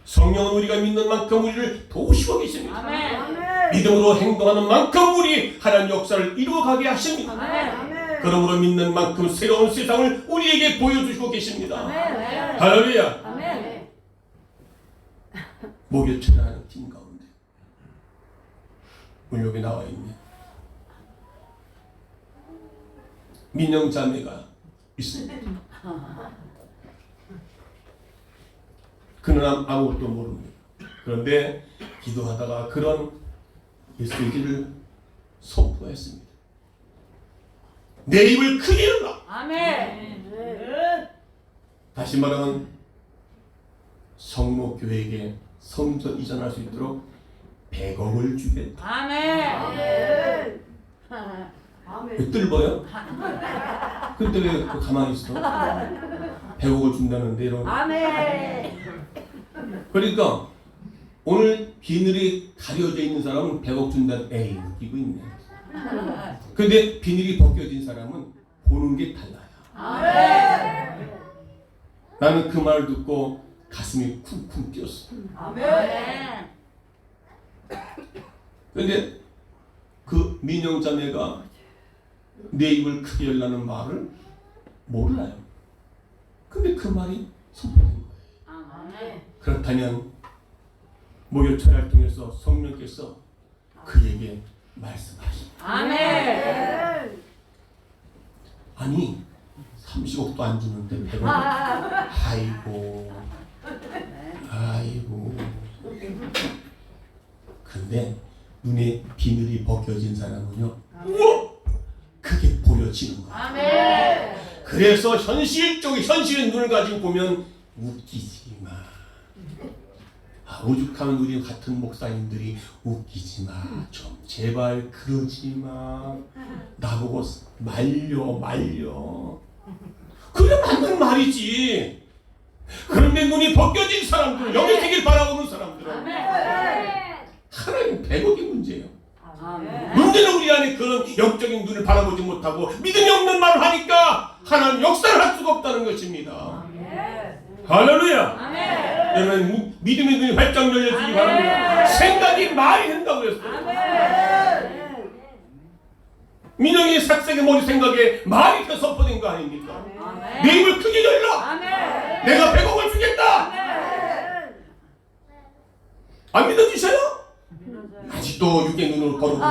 Speaker 1: 성령은 우리가 믿는 만큼 우리를 도우시고 계십니다. 믿음으로 행동하는 만큼 우리 하나님의 역사를 이루어가게 하십니다. 그러므로 믿는 만큼 새로운 세상을 우리에게 보여주시고 계십니다. 할렐루야. 목요철에 하는 팀 가운데 오늘 여기 나와 있네 민영자매가 있습니다. 그는 아무것도 모릅니다. 그런데 기도하다가 그런 메시지를 선포했습니다. 내 입을 크게 열라. 다시 말하면 성모교회에게 성전 이전할 수 있도록 100억을 주겠다. 왜 뜰버요? 그때 왜 가만히 있어? 100억을 준다는데 여러분.
Speaker 2: 아멘.
Speaker 1: 그러니까 오늘 비늘이 가려져 있는 사람은 100억 준다는 에이 느끼고 있네. 근데 비늘이 벗겨진 사람은 보는 게 달라요.
Speaker 2: 아멘.
Speaker 1: 나는 그 말을 듣고 가슴이 쿵쿵 뛰었어.
Speaker 2: 아멘.
Speaker 1: 근데 그 민영자매가 내 입을 크게 열라는 말을 몰라요. 근데 그 말이 선포된 거예요.
Speaker 2: 아멘.
Speaker 1: 그렇다면 목요철을 통해서 성령께서 그에게 말씀하십니다.
Speaker 2: 아멘.
Speaker 1: 아니 30억도 안 주는데 100억. 아이고 아이고. 근데 눈에 비늘이 벗겨진 사람은요, 우와! 그게 보여지는 거야.
Speaker 2: 아멘.
Speaker 1: 그래서 현실의 눈을 가지고 보면 웃기지 마. 오죽하면 우리 같은 목사님들이 웃기지 마. 좀 제발 그러지 마. 나보고 말려. 그래 맞는 말이지. 그런데 눈이 벗겨진 사람들, 영의 세계를 바라보는 사람들은 하나님 100억이 문제예요.
Speaker 2: 아멘.
Speaker 1: 문제는 우리 안에 그런 영적인 눈을 바라보지 못하고 믿음이 없는 말을 하니까 하나님 역사를 할 수가 없다는 것입니다. 할렐루야.
Speaker 2: 아멘.
Speaker 1: 여러분 믿음의 눈이 활짝 열려지기 바랍니다. 생각이 말이 된다고 그랬어요.
Speaker 2: 아멘.
Speaker 1: 민영이 삭색의 머리 생각에 말이 그 선포된 거 아닙니까?
Speaker 2: 아멘.
Speaker 1: 내 입을 크게 열라.
Speaker 2: 아멘.
Speaker 1: 내가 100억을 주겠다.
Speaker 2: 아멘.
Speaker 1: 안 믿어주셔요? 아직도 육의 눈으로 거르고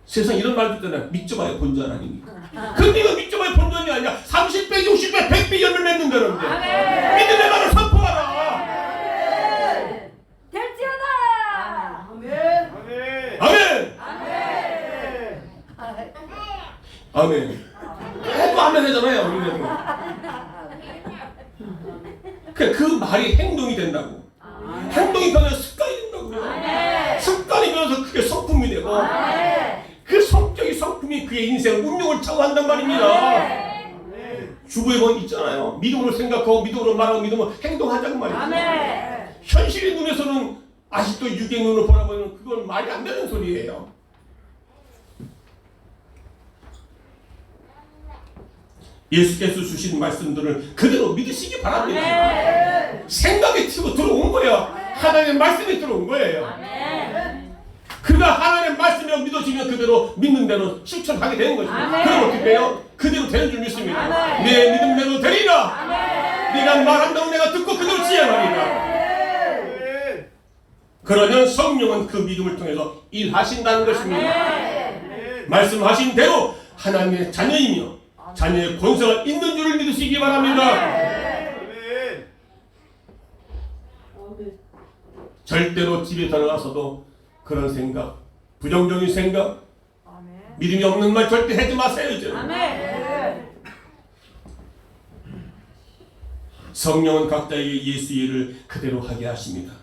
Speaker 1: 세상 이런 말 듣잖아요. 믿져봐야 본전 아닙니까? 근데 이거 믿져봐야 본전이 아니야. 30배, 60배, 100배 열매 맺는다는데 믿음의 말을 선포하라.
Speaker 2: 될지어다.
Speaker 1: 아멘.
Speaker 2: 아멘.
Speaker 1: 아멘. 또 아멘 하잖아요. 우리는. 그 말이 행동이 된다고. 행동이 변해서 습관이 된다고요. 습관이 변해서 그게 성품이 되고 그 성격이 성품이 그의 인생을 운명을 좌우한단 말입니다. 주부의 번 있잖아요. 믿음으로 생각하고 믿음으로 말하고 믿음으로 행동하자는 말이죠. 현실의 눈에서는 아직도 육의 눈으로 바라보는 그건 말이 안 되는 소리예요. 예수께서 주신 말씀들을 그대로 믿으시기 바랍니다. 생각이 치고 들어온 거예요. 하나님의 말씀이 들어온 거예요. 그가 하나님의 말씀이라고 믿어지면 그대로 믿는 대로 실천하게 되는 것입니다. 그럼 어떻게 해요? 그대로 되는 줄 믿습니다. 내 믿음대로 되리라. 네가 말한다고 내가 듣고 그대로 지행하리라. 그러면 성령은 그 믿음을 통해서 일하신다는 것입니다. 말씀하신 대로 하나님의 자녀이며 자녀의 권세가 있는 줄을 믿으시기 바랍니다. 절대로 집에 들어가서도 그런 생각, 부정적인 생각, 믿음이 없는 말 절대 하지 마세요. 이제. 성령은 각자에게 예수의 일을 그대로 하게 하십니다.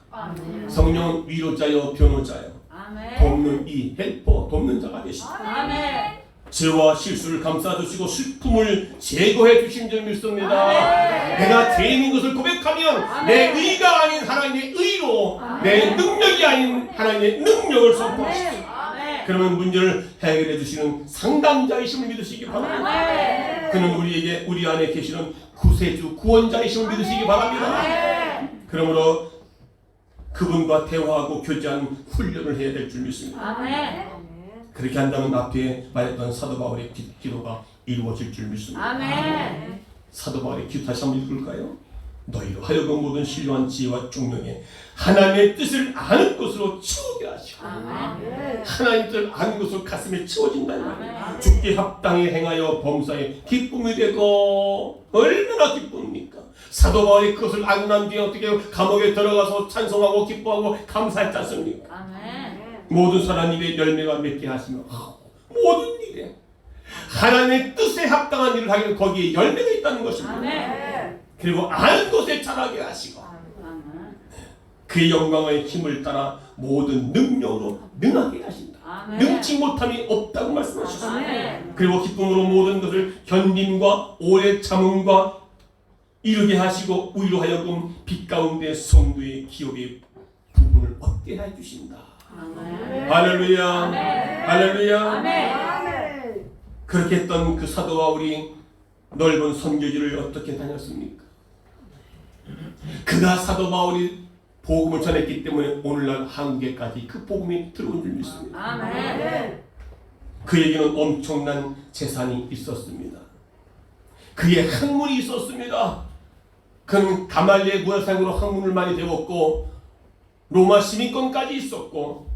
Speaker 1: 성령은 위로자여 변호자여 돕는 이 헬퍼 돕는 자가 되십니다. 죄와 실수를 감싸주시고 슬픔을 제거해 주신 줄 믿습니다. 내가 죄인인 것을 고백하면 내 의가 아닌 하나님의 의로 내 능력이 아닌 하나님의 능력을 선포하십시오. 그러면 문제를 해결해 주시는 상담자이심을 믿으시기 바랍니다. 그는 우리에게 우리 안에 계시는 구세주 구원자이심을 믿으시기 바랍니다. 그러므로 그분과 대화하고 교제하는 훈련을 해야 될 줄 믿습니다. 그렇게 한다면 앞에 말했던 사도 바울의 기도가 이루어질 줄 믿습니다. 사도 바울의 기도 다시 한번 읽을까요? 너희로 하여금 모든 신령한 지혜와 총명에 하나님의 뜻을 아는 것으로 채우게 하시고 하나님의 뜻을 아는 것으로 가슴에 채워진다는 말이에요. 주께 합당히 행하여 범사에 기쁨이 되고 얼마나 기쁩니까? 사도 바울이 그것을 알고 난 뒤에 어떻게 감옥에 들어가서 찬송하고 기뻐하고 감사했지 않습니까? 모든 선한 일에 열매가 맺게 하시며 모든 일에 하나님의 뜻에 합당한 일을 하기는 거기에 열매가 있다는 것입니다. 그리고 아는 것에 자라게 하시고 그의 영광의 힘을 따라 모든 능력으로 능하게 하신다.
Speaker 2: 아멘.
Speaker 1: 능치 못함이 없다고 말씀하셨습니다.
Speaker 2: 아멘.
Speaker 1: 그리고 기쁨으로 모든 것을 견딤과 오래 참음과 이루게 하시고 우리로 하여금 빛 가운데 성도의 기업의 부분을 얻게 해주신다.
Speaker 2: 아멘.
Speaker 1: 할렐루야.
Speaker 2: 아멘.
Speaker 1: 할렐루야.
Speaker 2: 아멘.
Speaker 1: 그렇게 했던 그 사도와 우리 넓은 선교지를 어떻게 다녔습니까? 그가 사도 바울이 복음을 전했기 때문에 오늘날 한국에까지 그 복음이 들어온 줄 믿습니다.
Speaker 2: 아멘.
Speaker 1: 그에게는 엄청난 재산이 있었습니다. 그의 학문이 있었습니다. 그는 가말리의 문화상으로 학문을 많이 배웠고 로마 시민권까지 있었고,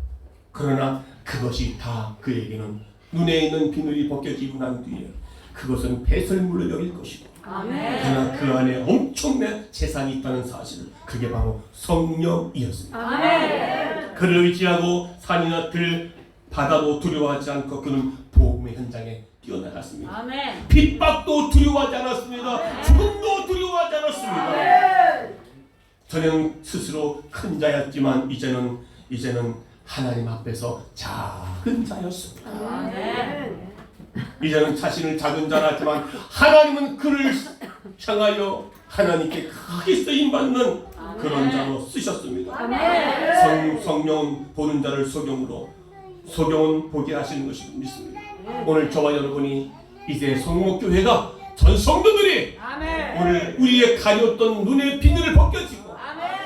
Speaker 1: 그러나 그것이 다 그에게는 눈에 있는 비늘이 벗겨지고 난 뒤에 그것은 배설물로 여길 것이고,
Speaker 2: 아멘.
Speaker 1: 그러나 그 안에 엄청난 재산이 있다는 사실을, 그게 바로 성령이었습니다.
Speaker 2: 아멘.
Speaker 1: 그를 의지하고 산이나 들 바다도 두려워하지 않고 그는 복음의 현장에 뛰어나갔습니다.
Speaker 2: 아멘.
Speaker 1: 핍박도 두려워하지 않았습니다. 죽음도 두려워하지 않았습니다. 저는 스스로 큰 자였지만 이제는 하나님 앞에서 작은 자였습니다.
Speaker 2: 아멘.
Speaker 1: 이제는 자신을 작은 자라지만 하나님은 그를 향하여 하나님께 크게 쓰임받는 그런 자로 쓰셨습니다.
Speaker 2: 아멘.
Speaker 1: 성령은 보는 자를 소경은 보게 하시는 것을 믿습니다. 오늘 저와 여러분이 이제 성목교회가 전 성도들이
Speaker 2: 아멘.
Speaker 1: 오늘 우리의 가렸던 눈의 비늘을 벗겨지고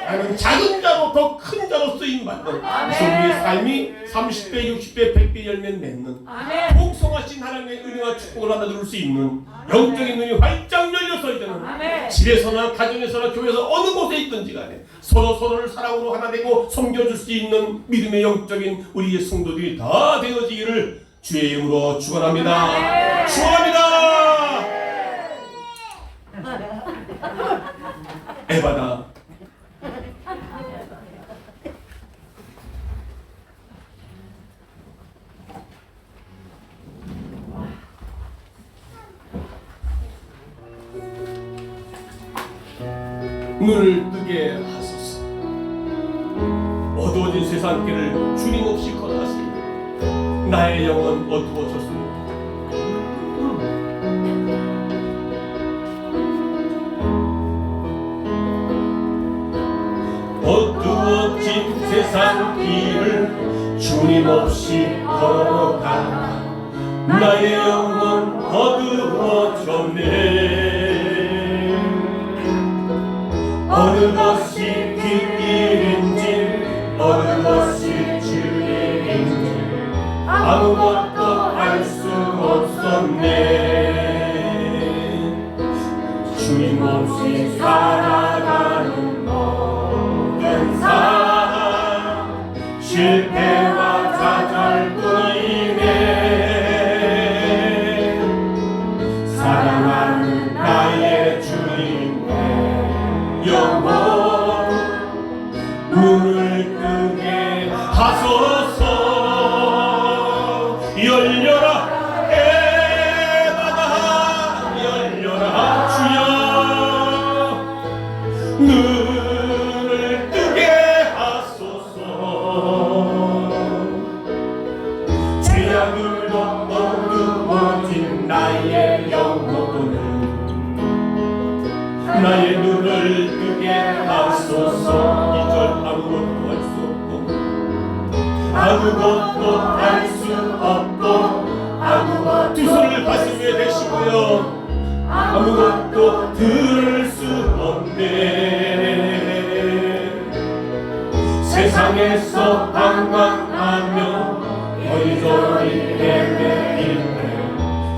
Speaker 1: 나는 작은 자로 더 큰 자로 쓰임받는, 그래서 우리의 삶이 30배, 60배, 100배 열매를 맺는
Speaker 2: 아멘.
Speaker 1: 풍성하신 하나님의 은혜와 축복을 받아들일 수 있는 영적인 눈이 활짝 열려서 이제는
Speaker 2: 아멘.
Speaker 1: 집에서나 가정에서나 교회에서 어느 곳에 있든지 간에 서로를 사랑으로 하나 되고 섬겨줄 수 있는 믿음의 영적인 우리의 성도들이 다 되어지기를 주의 이름으로 축원합니다. 축원합니다. 에바다. 눈을 뜨게 하소서. 어두워진 세상길을 주님 없이 걸어가시니 나의 영은 어두워졌습니다. 어두워진 세상길을 주님 없이 걸어가 나의 영은 어두워졌네. 어느 것이 뒷길인지 어느 것이 주길인지 아무것도 알 수 없었네. 주님 없이 살아가는 모든 삶 실패와 좌절뿐이네. 사랑하는 나의 주님 영원 눈을 뜨게 하소서. 열려라 에바다 열려라 주여 눈을 뜨게 하소서. 죄악으로 어두워진 나의 영혼을 나의 눈을 뜨게 하소서. 이절 아무것도 할 수 없고 아무것도 할 수 없고 두 손을 가슴에 대시고요. 아무것도 들을 수 없네. 세상에서 방황하며 여기저기 헤매일 때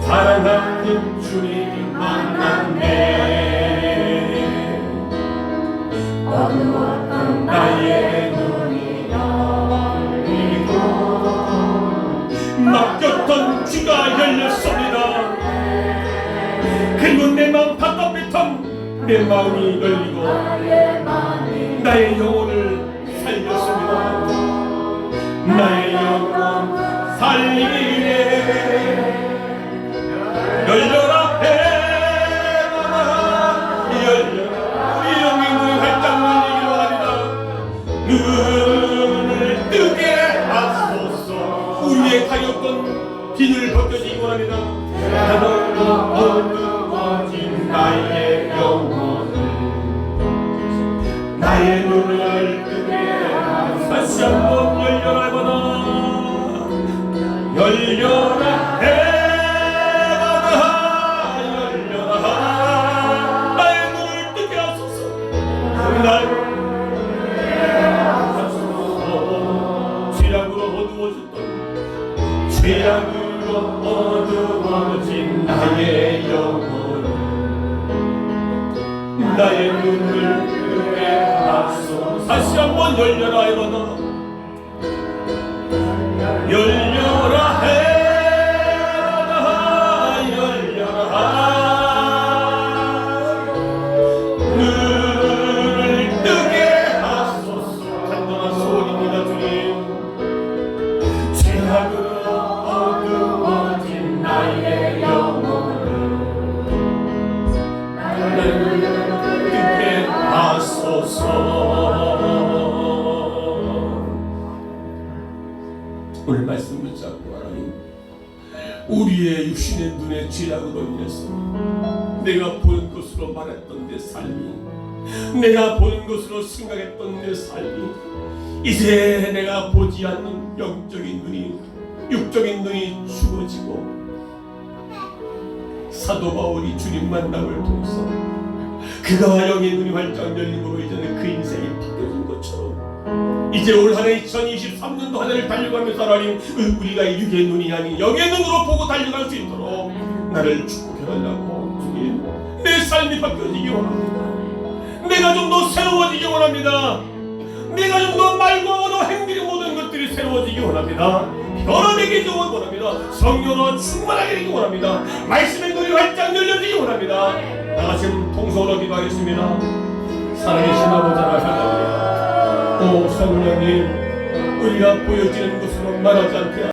Speaker 1: 사랑하는 주님 만났네. 어두웠던 나의 눈이 열리고 막혔던 귀가 열렸습니다. 그리고 내 마음 답답했던 내 마음이 열리고 나의 영혼을 살렸습니다. 나의 영혼 살리네. 열려라 해마나 열려라. 우리 영의 문을 활짝 열리기로 합니다. 비늘 벗겨지기 원합니다. 하늘로 어두워진 나의 영혼을 나의 눈을 뜨게 다시 한번 열려라 해봐라. 열려라 해봐라. 열려라. 나의 눈을 뜨게 하소서. 나의 죄악으로 어두워졌던 죄악으로 어두워진 나의 영혼 나의 눈을 뜨게 하소서. 다시 한번 열려라 해봐라. 열려라 해봐라. 열려라. 눈을 뜨게 하소서. 간절한 소원입니다 주님. 죄악으로 어두워진 나의 영혼을 나의 눈을 뜨게 하소서. 오늘 말씀 붙잡고 하나님, 우리의 육신의 눈에 죄악으로 인해서 내가 보는 것으로 말했던 내 삶이, 내가 보는 것으로 생각했던 내 삶이 이제 내가 보지 않는 영적인 눈이, 육적인 눈이 죽어지고 사도 바울이 주님 만남을 통해서 그가 영의 눈이 활짝 열림으로 이제는 그 인생이 바뀌어진 것처럼 이제 올 한해 2023년도 한 해를 달려가면서 하나님, 우리가 육의 눈이 아닌 영의 눈으로 보고 달려갈 수 있도록 나를 축복해달라고 주님. 내 삶이 바뀌어지기 원합니다. 내가 좀 더 새로워지기 원합니다. 내가 좀 더 말과 언어, 행동의 모든 것들이 새로워지기 원합니다. 변화되기 원합니다. 성령으로 충만하게 되기 원합니다. 말씀의 눈이 활짝 열려지기 원합니다. 나같이 통성으로 기도하겠습니다. 살아계신 아버지 하나님, 오 성령님, 우리가 보여지는 것으로 말하지 않게